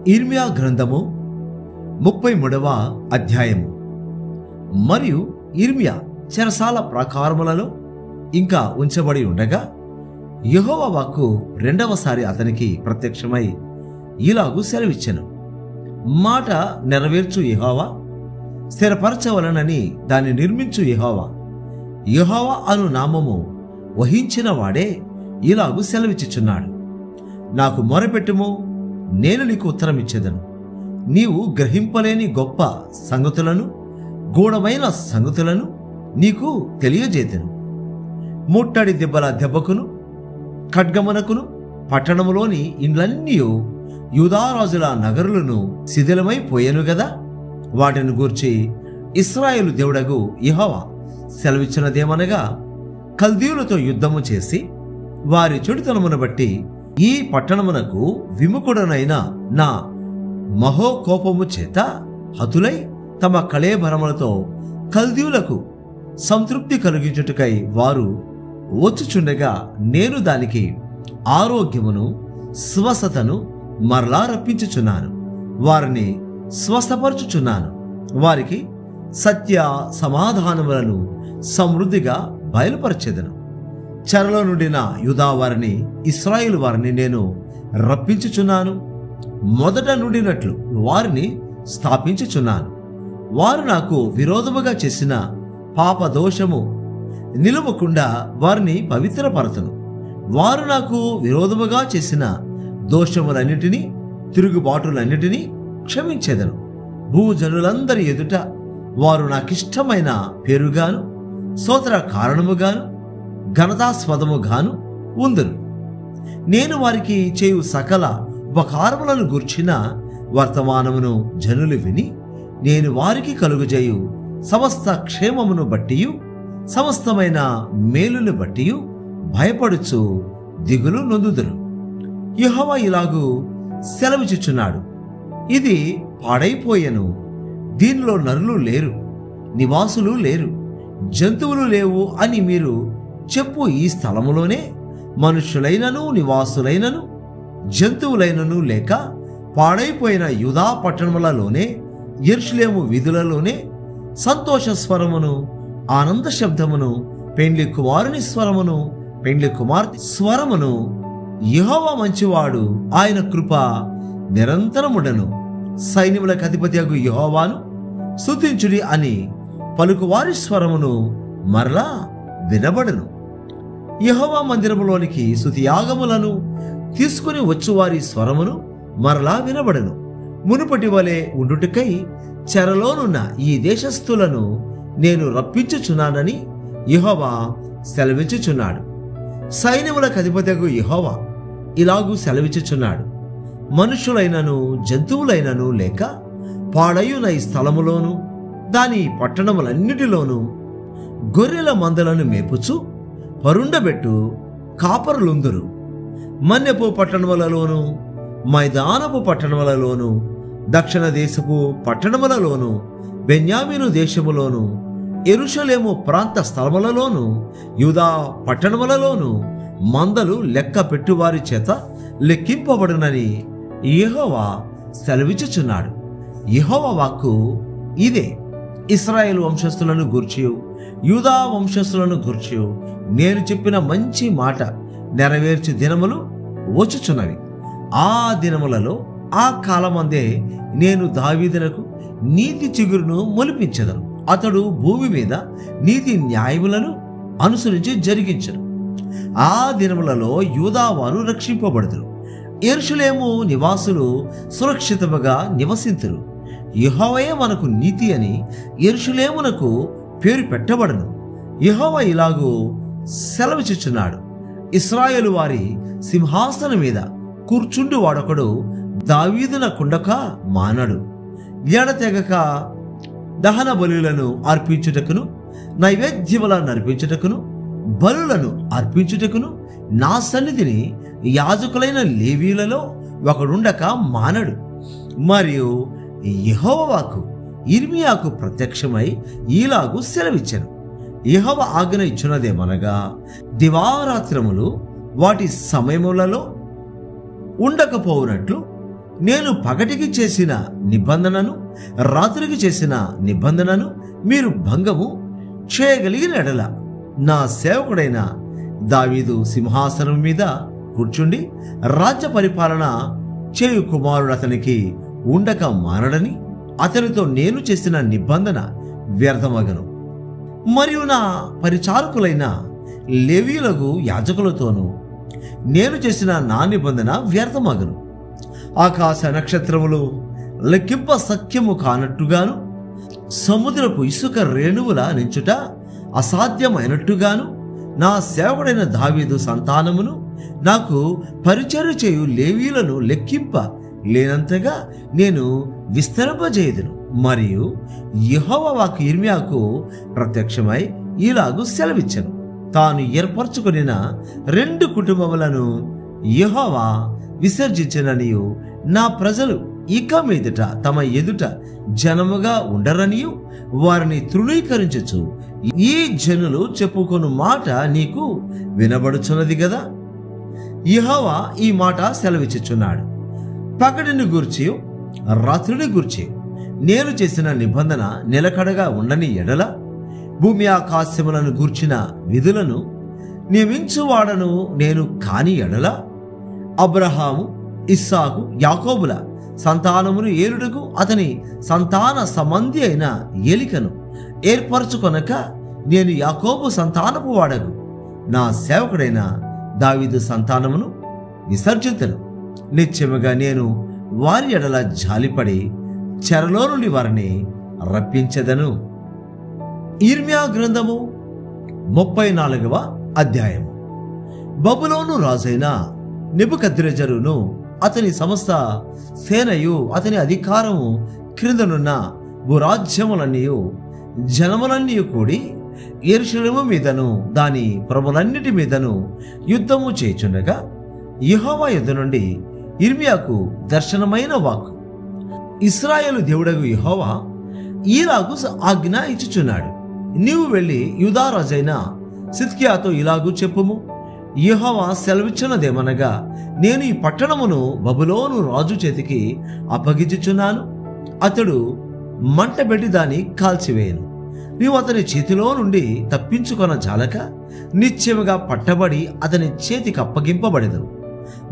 ఇర్మియా గ్రంథము 33వ అధ్యాయము. మరియు ఇర్మియా చెరసాల ప్రాకారములలో ఇంకా ఉంచబడి ఉండగా యెహోవా వాక్కు రెండవసారి అతనికి ప్రత్యక్షమై ఇలాగు సెలవిచ్చెను. మాట నెరవేర్చు యెహోవా, స్థిరపరచవలనని దాన్ని నిర్మించు యెహోవా, యెహోవా అను నామము వహించిన వాడే ఇలాగు సెలవిచ్చుచున్నాడు. నాకు మొరపెట్టుము, నేను నీకు ఉత్తరమిచ్చేదను. నీవు గ్రహింపలేని గొప్ప సంగతులను, గూఢమైన సంగతులను నీకు తెలియజేతెను. ముట్టడి దెబ్బల దెబ్బకును ఖడ్గమునకును పట్టణములోని ఇండ్లన్నీ యూదారాజుల నగరులను శిథిలమైపోయాను గదా. వాటిని గూర్చి ఇశ్రాయేలు దేవుడగు యెహోవా సెలవిచ్చినదేమనగా, కల్దీయులతో యుద్ధము చేసి వారి చెడుతనమును బట్టి ఈ పట్టణమునకు విముఖుడనైన నా మహోకోపము చేత హతులై తమ కళేబరములతో కల్దీయులకు సంతృప్తి కలిగించుటకై వారు వచ్చుచుండగా నేను దానికి ఆరోగ్యమును స్వస్థతను మరలా రప్పించుచున్నాను. వారిని స్వస్థపరచుచున్నాను. వారికి సత్య సమాధానములను సమృద్ధిగా బయలుపరచెదను. చెరలో నుండిన యూదా వారిని, ఇశ్రాయేలు వారిని నేను రప్పించుచున్నాను. మొదట నుండినట్లు వారిని స్థాపించుచున్నాను. వారు నాకు విరోధముగా చేసిన పాపదోషము నిలువకుండా వారిని పవిత్రపరతును. వారు నాకు విరోధముగా చేసిన దోషములన్నిటినీ, తిరుగుబాటులన్నిటినీ క్షమించెదను. భూజనులందరి ఎదుట వారు నాకిష్టమైన పేరుగాను, స్తోత్ర కారణముగాను, ఘనతాస్పదముగాను ఉందురు. నేను వారికి చేయు సకల ఉపకారములను గూర్చిన వర్తమానమును జనులు విని, నేను వారికి కలుగజేయు సమస్త క్షేమమును బట్టియు సమస్తమైన మేలును బట్టియు భయపడుచు దిగులు నొందుదురు. యెహోవా ఇలాగు సెలవిచ్చుచున్నాడు, ఇది పాడైపోయెను, దీనిలో నరులు లేరు, నివాసులు లేరు, జంతువులు లేవు అని మీరు చెప్పు ఈ స్థలములోనే మనుషులైనను, నివాసులైనను, జంతువులైనను లేక పాడైపోయిన యూదా పట్టణములలోనే, యెరూషలేము వీధులలోనే సంతోష స్వరమును, ఆనంద శబ్దమును, పెండ్లి కుమారుని స్వరమును, పెండ్లి కుమార్తె స్వరమును, యెహోవా మంచివాడు, ఆయన కృప నిరంతరముడను, సైన్యములకు అధిపతియగు యెహోవాను స్తుతించుడి అని పలుకువారి స్వరమును మరలా వినబడను. యెహోవా మందిరములోనికి స్తుతియాగములను తీసుకుని వచ్చువారి స్వరమును మరలా వినబడను. మునుపటి వలె ఉండుటకై చెరలోనున్న ఈ దేశస్థులను నేను రప్పించుచున్నానని యెహోవా సెలవిచ్చుచున్నాడు. సైన్యములకు అధిపతియగు యెహోవా ఇలాగూ సెలవిచ్చుచున్నాడు, మనుషులైనను జంతువులైనను లేక పాడయున ఈ స్థలములోను దాని పట్టణములన్నిటిలోనూ గొర్రెల మందలను మేపుచు పరుండబెట్టు కాపరులుందురు. మన్యపు పట్టణములలోను, మైదానపు పట్టణములలోను, దక్షిణ దేశపు పట్టణములలోను, బెన్యామీను దేశములోను, యెరూషలేము ప్రాంత స్థలములలోను, యూదా పట్టణములలోను మందలు లెక్క పెట్టువారి చేత లెక్కింపబడునని యెహోవా సెలవిచ్చుచున్నాడు. యెహోవా వాక్కు ఇదే. ఇశ్రాయేలు వంశస్థులను గూర్చియు యూదా వంశస్థులను గూర్చియు నేను చెప్పిన మంచి మాట నెరవేర్చు దినములు వచ్చుచున్నవి. ఆ దినములలో ఆ కాలమందే నేను దావీదునకు నీతి చిగురును మొలిపించెదను. అతడు భూమి మీద నీతి న్యాయములను అనుసరించి జరిగించను. ఆ దినములలో యూదా వారు రక్షింపబడుదురు, యెరూషలేము నివాసులు సురక్షితముగా నివసింతురు. యెహోవాయే మనకు నీతి అని యెరూషలేమునకు పేరు పెట్టబడను. యెహోవా ఇలాగూ సెలవిచ్చుచున్నాడు, ఇశ్రాయేలు వారి సింహాసనం మీద కూర్చుండు వాడొకడు దావీదునకుండక మానడు. ఎడతెగక దహన బలులను అర్పించుటకును, నైవేద్యములను అర్పించుటకును, బలులను అర్పించుటకును నా సన్నిధిని యాజకులైన లేవీయులలో ఒకడుండక మానడు. మరియు యెహోవా వాక్కు ఇర్మియాకు ప్రత్యక్షమై ఈలాగు సెలవిచ్చెను, యెహోవా ఆజ్ఞ ఇచ్చున్నదేమనగా, దివారాత్రములు వాటి సమయములలో ఉండకపోవునట్లు నేను పగటికి చేసిన నిబంధనను, రాత్రికి చేసిన నిబంధనను మీరు భంగము చేయగలిగిన ఎడల నా సేవకుడైన దావీదు సింహాసనం మీద కూర్చుండి రాజ్య పరిపాలన చేయు కుమారుడు అతనికి ఉండక మానడని అతనితో నేను చేసిన నిబంధన వ్యర్థమగను. మరియు నా పరిచారకులైన లేవీయులకు యాజకులతోనూ నేను చేసిన నా నిబంధన వ్యర్థమగను. ఆకాశ నక్షత్రములు లెక్కింప సఖ్యము కానట్టుగాను, సముద్రపు ఇసుక రేణువుల నించుట అసాధ్యమైనట్టుగాను నా సేవకుడైన దావీదు సంతానమును, నాకు పరిచర్య చేయు లేవీయులను లెక్కింప లేనంతగా నేను విస్తరింపజేయుదును. మరియు యెహోవా వాక్కు యిర్మీయాకు ప్రత్యక్షమై ఇలాగు సెలవిచ్చెను. తాను ఏర్పరచుకొనిన 2 కుటుంబములను యెహోవా విసర్జించెననియు, నా ప్రజలు ఇక మీదట తమ ఎదుట జనముగా ఉండరనియు వారిని తృణీకరించచ్చు ఈ జనులు చెప్పుకొను మాట నీకు వినబడుచున్నది గదా. యెహోవా ఈ మాట సెలవిచ్చుచున్నాడు. పగటిని గూర్చి రాత్రిని గూర్చి నేను చేసిన నిబంధన నిలకడగా ఉండని ఎడల, భూమి ఆకాశములను గూర్చిన విధులను నియమించువాడను నేను కాని ఎడల, అబ్రహాము, ఇస్సాకు, యాకోబుల సంతానమును ఏలుటకు అతని సంతాన సంబంధి అయిన ఏలికను ఏర్పరచుకొనక నేను యాకోబు సంతానపు వాడగు నా సేవకుడైన దావీదు సంతానమును విసర్జించను. నిశ్చయముగా నేను వారి ఎడల జాలిపడి చెరలో నుండి వారిని రప్పించెదను. యిర్మీయా గ్రంథము 34వ అధ్యాయము. బబులోను రాజైన నెబుకద్రెజరును అతని సమస్త సేనయు అతని అధికారము క్రిందనున్న భూరాజ్యములన్నీయు జనములన్నీ కూడి యెరూషలేము మీదను దాని ప్రభులన్నిటి మీదను యుద్ధము చేయుచుండగా, యెహోవా యొద్ద నుండి యిర్మీయాకు దర్శనమైన వాక్కు, ఇశ్రాయేలు దేవుడగు యెహోవా ఈలాగు ఆజ్ఞ ఇచ్చుచున్నాడు. నీవు వెళ్ళి యూదా రాజైన సిద్కియాతో ఇలాగు చెప్పుము, యెహోవా సెలవిచ్చినదేమనగా, నేను ఈ పట్టణమును బబులోను రాజు చేతికి అప్పగించుచున్నాను. అతడు మంటబెట్టి దాన్ని కాల్చివేయను. నీవు అతని చేతిలో నుండి తప్పించుకొన జాలక నిశ్చయముగా పట్టబడి అతని చేతికి అప్పగింపబడెదవు.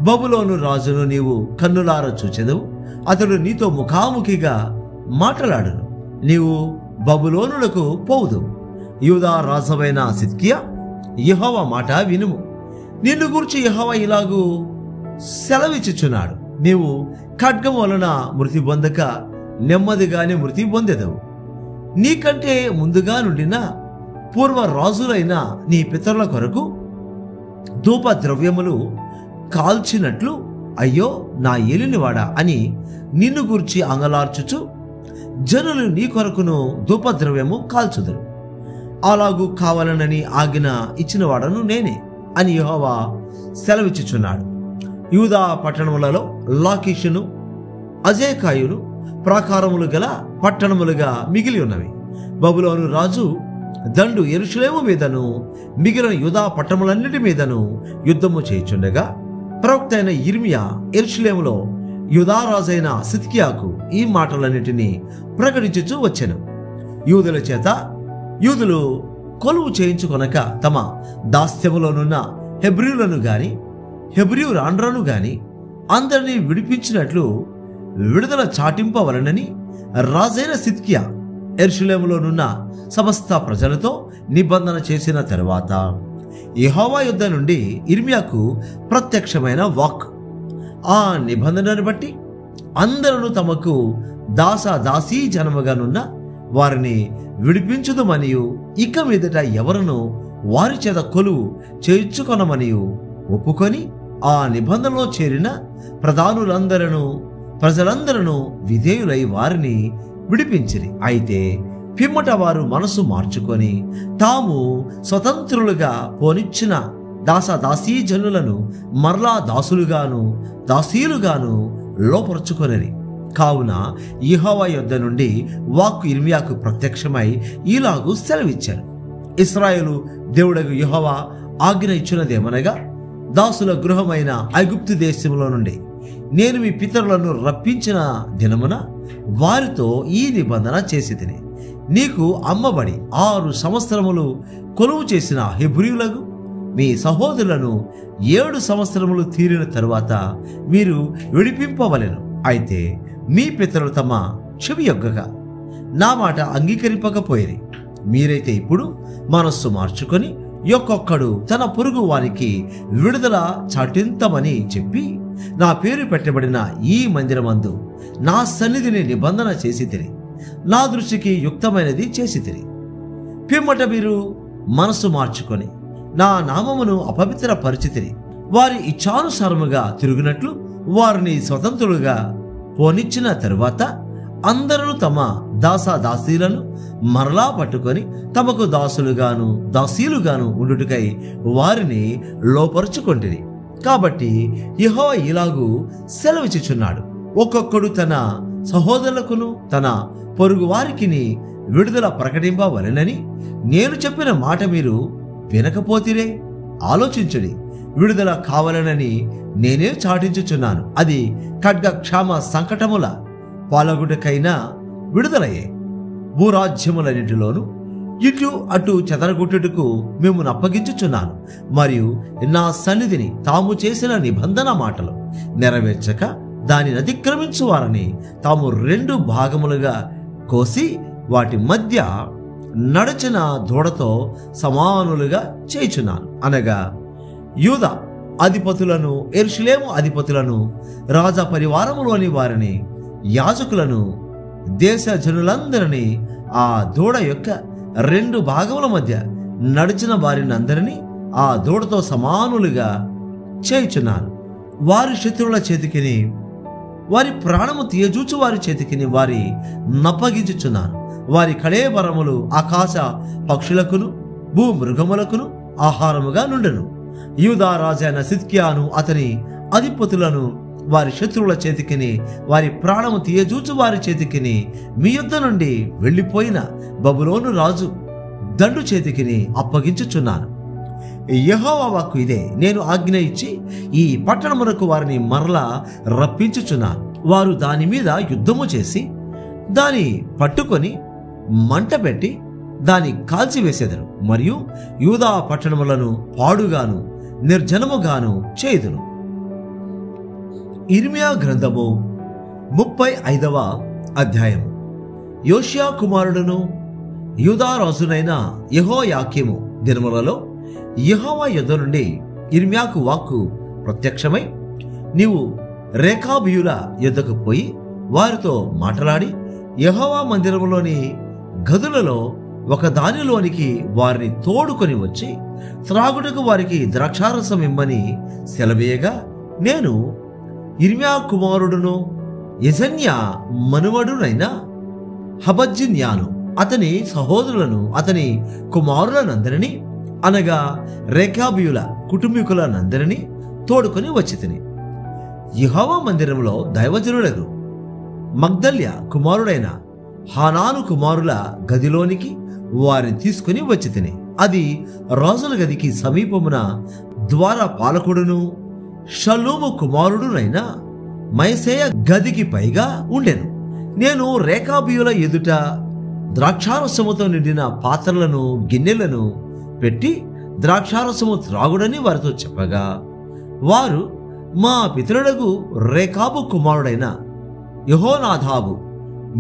బబులోను రాజును నీవు కన్నులార చూచెదవు. అతడు నీతో ముఖాముఖిగా మాట్లాడును. నీవు బబులోనులకు పోవుదువు. యూదా రాజువైన సిద్కియా, యెహోవా మాట వినుము. నిన్ను గురించి యెహోవా ఇలాగు సెలవిచ్చుచున్నాడు. నీవు ఖడ్గం వలన మృతి పొందక నెమ్మదిగానే మృతి పొందెదవు. నీకంటే ముందుగా నుండిన పూర్వ రాజులైన నీ పితరుల కొరకు ధూప ద్రవ్యములు కాల్చినట్లు అయ్యో నా ఏలినవాడా అని నిన్ను గూర్చి అంగలార్చుచు జనులు నీ కొరకును ధూపద్రవ్యము కాల్చుదురు. అలాగూ కావాలనని ఆజ్ఞ ఇచ్చినవాడను నేనే అని యెహోవా సెలవిచ్చుచున్నాడు. యూదా పట్టణములలో లాకీషును, అజేకాయును ప్రాకారములు గల పట్టణములుగా మిగిలి ఉన్నవి. బబులోను రాజు దండు యెరూషలేము మీదను మిగిలిన యూదా పట్టణములన్నిటి మీదను యుద్ధము చేయుచుండగా, ప్రవక్త అయిన యిర్మీయా యెరూషలేములో యూదా రాజైన సిద్కియాకు ఈ మాటలన్నిటినీ ప్రకటించుచూ వచ్చెను. యూదుల చేత యూదులు కొలువు చేయించుకొనక తమ దాస్యములోనున్న హెబ్రీయులను గాని హెబ్రీయురాండ్రను గాని అందరినీ విడిపించినట్లు విడుదల చాటింపవలనని రాజైన సిద్కియా యెరూషలేములోనున్న సమస్త ప్రజలతో నిబంధన చేసిన తరువాత యెహోవా యొద్ద నుండి యిర్మీయాకు ప్రత్యక్షమైన వాక్కు. ఆ నిబంధనను బట్టి అందరూ తమకు దాసీ జనముగానున్న వారిని విడిపించుదుమనియు, ఇక మీదట ఎవరును వారి చేత కొలువు చేయించుకొనమనియు ఒప్పుకొని ఆ నిబంధనలో చేరిన ప్రధానులందరూ ప్రజలందరూ విధేయులై వారిని విడిపించిరి. అయితే పిమ్మట వారు మనసు మార్చుకొని తాము స్వతంత్రులుగా పోనిచ్చిన దాసీ జనులను మరలా దాసులుగాను దాసీలుగాను లోపరుచుకొనిరి. కావున యెహోవా యొద్ద నుండి వాక్కు యిర్మీయాకు ప్రత్యక్షమై ఇలాగు సెలవిచ్చారు. ఇశ్రాయేలు దేవుడగు యెహోవా ఆజ్ఞ ఇచ్చినదేమనగా, దాసుల గృహమైన ఐగుప్తు దేశంలో నుండి నేను మీ పితరులను రప్పించిన దినమున వారితో ఈ నిబంధన చేసి తిని, నీకు అమ్మబడి 6 సంవత్సరములు కొలువు చేసిన హెబ్రీయులకు మీ సహోదరులను 7 సంవత్సరములు తీరిన తరువాత మీరు విడిపింపవలెను. అయితే మీ పితరులు తమ చెవియొగ్గగా నా మాట అంగీకరింపకపోయిరి. మీరైతే ఇప్పుడు మనస్సు మార్చుకొని ఒక్కొక్కడు తన పొరుగు వారికి విడుదల చాటింతమని చెప్పి నా పేరు పెట్టబడిన ఈ మందిరమందు నా సన్నిధిని నిబంధన చేసి తిరి, నా దృష్టికి యుక్తమైనది చేసి తిరి. పిమ్మట మీరు మనస్సు మార్చుకొని నా నామమును అపవిత్ర పరిచితిరి. వారి ఇచ్ఛానుసారముగా తిరుగునట్లు వారిని స్వతంత్రులుగా పోనిచ్చిన తరువాత అందరూ తమ దాసదాసీలను మరలా పట్టుకొని తమకు దాసులుగాను దాసీలుగాను ఉండుటకై వారిని లోపరుచుకొంటిరి. కాబట్టి యెహోవా ఇలాగూ సెలవిచ్చుచున్నాడు, ఒక్కొక్కడు తన సహోదరులకును తన పొరుగు వారికిని విడుదల ప్రకటింపవలెనని నేను చెప్పిన మాట మీరు వినకపోతిరే. ఆలోచించుడి, విడుదల కావాలనని నేనే చాటించుచున్నాను. అది ఖడ్గ క్షామ సంకటముల పాలగుటకైనా విడుదలయ్యే. భూరాజ్యములన్నింటిలోనూ ఇటు అటు చెదరగొట్టుటకు మిమ్మల్ని అప్పగించుచున్నాను. మరియు నా సన్నిధిని తాము చేసిన నిబంధన మాటలు నెరవేర్చక దానిని అతిక్రమించు వారిని తాము 2 భాగములుగా కోసి వాటి మధ్య నడచిన దూడతో సమానులుగా చేయుచున్నాను. అనగా యూదా అధిపతులను, యెరూషలేము అధిపతులను, రాజ పరివారములోని వారిని, యాజకులను, దేశ జనులందరినీ ఆ దూడ యొక్క 2 భాగముల మధ్య నడిచిన వారిని అందరినీ ఆ దూడతో సమానులుగా చేయుచున్నాను. వారి శత్రువుల చేతికిని, వారి ప్రాణము తీయజూచు వారి చేతికిని వారి నప్పగించుచున్నాను. వారి కళేబరములు ఆకాశ పక్షులకును భూమృగములకును ఆహారముగా నుండెను. యూదా రాజైన సిద్కియాను అతని అధిపతులను వారి శత్రువుల చేతికిని, వారి ప్రాణము తీయజూచు వారి చేతికిని, మీ యుద్ధ నుండి వెళ్ళిపోయిన బబులోను రాజు దండు చేతికిని అప్పగించుచున్నాను. యెహోవా వాక్కు ఇదే. నేను ఆజ్ఞ ఇచ్చి ఈ పట్టణమునకు వారిని మరలా రప్పించుచున్నాను. వారు దాని మీద యుద్ధము చేసి దాని పట్టుకొని మంట పెట్టి దాని కాల్చివేసెదరు. మరియు యూదా పట్టణములను పాడుగాను నిర్జనముగాను చేయుదును. ఇర్మియా గ్రంథము 35వ అధ్యాయము. యోషియా కుమారుడును యూదా రాజునైన యెహోయాకీము దినములలో యెహోవా యొద్ద నుండి ఇర్మియాకు వాక్కు ప్రత్యక్షమై, నీవు రేకాబీయుల యొద్దకు పోయి వారితో మాట్లాడి యెహోవా మందిరములోని గదులలో ఒక దానిలోనికి వారిని తోడుకొని వచ్చి త్రాగుటకు వారికి ద్రాక్షారసం ఇమ్మని సెలవేయగా, నేను ఇర్మియా కుమారుడును యెజన్యా మనుమడునైన హబజ్జిన్యాను అతని సహోదరులను అతని కుమారులనందరినీ అనగా రేకాబీయుల కుటుంబీకులనందరినీ తోడుకొని వచ్చి తిని, యెహోవా మందిరంలో దైవజనులకు మగ్దల్య కుమారుడైన హానాను కుమారుల గదిలోనికి వారిని తీసుకుని వచ్చి తిని, అది రాజుల గదికి సమీపమున ద్వార పాలకుడును షల్లూము కుమారుడునైన మైసేయ గదికి పైగా ఉండెను. నేను రేకాబీయుల ఎదుట ద్రాక్షారసముతో నిండిన పాత్రలను గిన్నెలను పెట్టి ద్రాక్షారసము త్రాగుడని వారితో చెప్పగా, వారు మా పితరులకు రేకాబు కుమారుడైన యెహోనాదాబు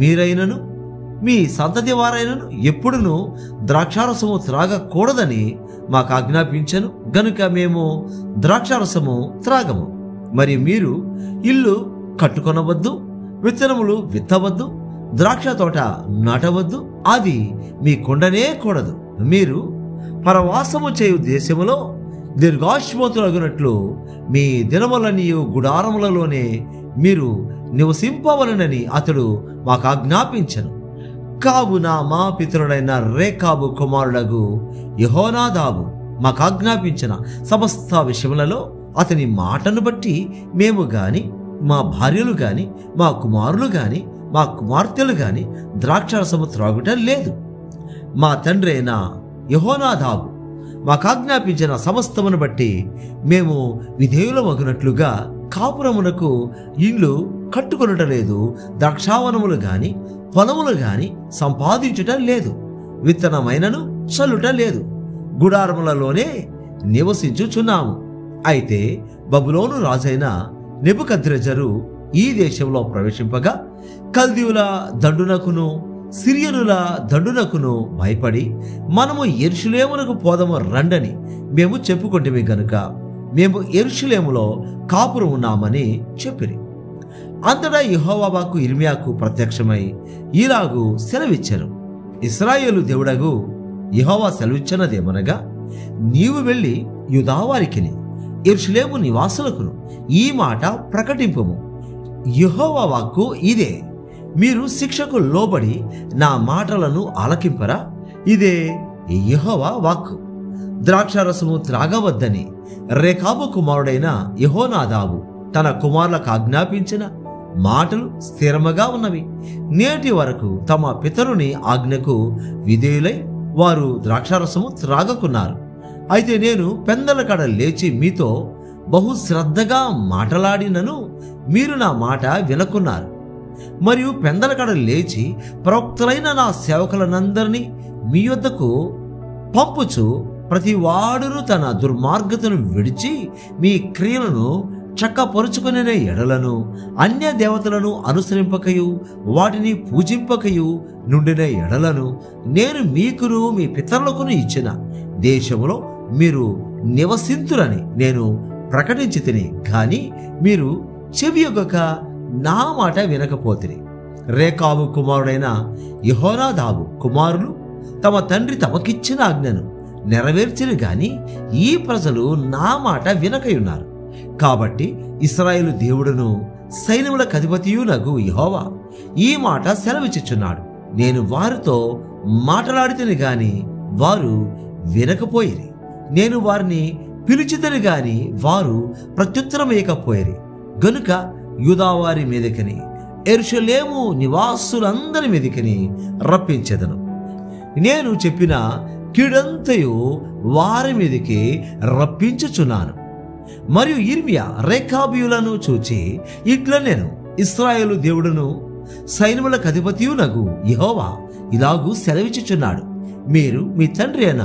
మీరైనను మీ సంతతి వారైనను ఎప్పుడునూ ద్రాక్షారసము త్రాగకూడదని మాకు ఆజ్ఞాపించను గనుక మేము ద్రాక్షారసము త్రాగము. మరి మీరు ఇల్లు కట్టుకొనవద్దు, విత్తనములు విత్తవద్దు, ద్రాక్ష తోట నాటవద్దు, అది మీ కొండనే కూడదు. మీరు పరవాసము చేయు దేశములో దీర్ఘాయుష్మంతులగునట్లు మీ దినములనియు గుడారములలోనే మీరు నివసింపవలనని అతడు మాకు ఆజ్ఞాపించను. కావున మా పితరుడైన రేకాబు కుమారుడగు యెహోనాదాబు మాకు ఆజ్ఞాపించిన సమస్త విషయములలో అతని మాటను బట్టి మేము గాని, మా భార్యలు గాని, మా కుమారులు గాని, మా కుమార్తెలు గాని ద్రాక్షారసము త్రాగుట లేదు. మా తండ్రి అయిన యెహోనాదాబు మాకు ఆజ్ఞాపించిన సమస్తమును బట్టి మేము విధేయులమగునట్లుగా కాపురమునకు ఇండ్లు కట్టుకొనుట లేదు, ద్రాక్షావనములు గాని పొలములు గాని సంపాదించుట లేదు, విత్తనమైనను చల్లుట లేదు, గుడారములలోనే నివసించుచున్నాము. అయితే బబులోను రాజైన నెబుకద్రెజరు ఈ దేశంలో ప్రవేశింపగా కల్దీయుల దండునకును సిరియనుల దండునకును భయపడి మనము యెరూషలేమునకు పోదము రండని మేము చెప్పుకుంటేమి గనుక మేము యెరూషలేములో కాపురం ఉన్నామని చెప్పిరి. అంతటా యెహోవా వాక్కు యిర్మీయాకు ప్రత్యక్షమై ఇలాగు సెలవిచ్చెను. ఇశ్రాయేలు దేవుడగు యెహోవా సెలవిచ్చినదేమనగా, నీవు వెళ్ళి యూదావారికిని యెరూషలేము నివాసులకును ఈ మాట ప్రకటింపుము. యెహోవా వాక్కు ఇదే, మీరు శిక్షకు లోబడి నా మాటలను ఆలకింపరా? ఇదే యెహోవా వాక్కు. ద్రాక్షారసము త్రాగవద్దని రేకాబు కుమారుడైన యెహోనాదాబు తన కుమారులకు ఆజ్ఞాపించిన మాటలు స్థిరముగా ఉన్నవి. నేటి వరకు తమ పితరుని ఆజ్ఞకు విధేయులై వారు ద్రాక్షారసము త్రాగకున్నారు. అయితే నేను పెందల కడ లేచి మీతో బహు శ్రద్ధగా మాటలాడినను మీరు నా మాట వినకున్నారు. మరియు పెందల కడ లేచి ప్రవక్తలైన నా సేవకులనందరినీ మీ యొద్దకు పంపుచు ప్రతి వాడును తన దుర్మార్గతను విడిచి మీ క్రియలను చక్కపరుచుకునే ఎడలను అన్య దేవతలను అనుసరింపకయు వాటిని పూజింపకయు నుండిన ఎడలను నేను మీకును మీ పితరులకును ఇచ్చిన దేశములో మీరు నివసింతురని నేను ప్రకటించి తిని, కానీ మీరు చెవియొగ్గక నా మాట వినకపోతిరి. రేకాబు కుమారుడైన యెహోనాదాబు కుమారులు తమ తండ్రి తమకిచ్చిన ఆజ్ఞను నెరవేర్చిరి గాని ఈ ప్రజలు నా మాట వినకయున్నారు. కాబట్టి ఇశ్రాయేలు దేవుడును సైన్యములకు అధిపతియునగు యెహోవా ఈ మాట సెలవిచ్చుచున్నాడు, నేను వారితో మాట్లాడితేని గాని వారు వినకపోయిరి, నేను వారిని పిలిచితని గాని వారు ప్రత్యుత్తరమేయకపోయిరి. గనుక యూదావారి మీదకిని యెరూషలేము నివాసులందరి మీదకిని రప్పించెదను. నేను చెప్పిన కీడంతయు వారి మీదకి రప్పించుచున్నాను. మరియు యిర్మీయా రేకాబీయులను చూచి ఇట్లా నేను ఇశ్రాయేలు దేవుడును సైన్యములకు అధిపతియునగు యెహోవా ఇలాగూ సెలవిచ్చుచున్నాడు, మీరు మీ తండ్రి అయిన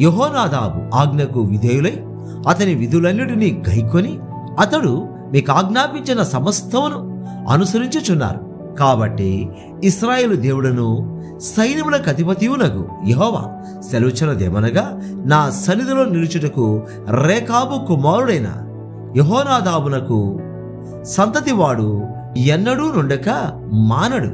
యెహోనాదాబు ఆజ్ఞకు విధేయులై అతని విధులన్నిటినీ గైకొని అతడు మీకు ఆజ్ఞాపించిన సమస్తమును అనుసరించుచున్నారు. కాబట్టి ఇశ్రాయేలు దేవుడును సైన్యములకు అధిపతియునగు యెహోవా సెలవుచున్నదేమనగా, నా సన్నిధిలో నిలుచుటకు రేకాబు కుమారుడైన యెహోనాదాబునకు సంతతివాడు ఎన్నడూ నుండక మానడు.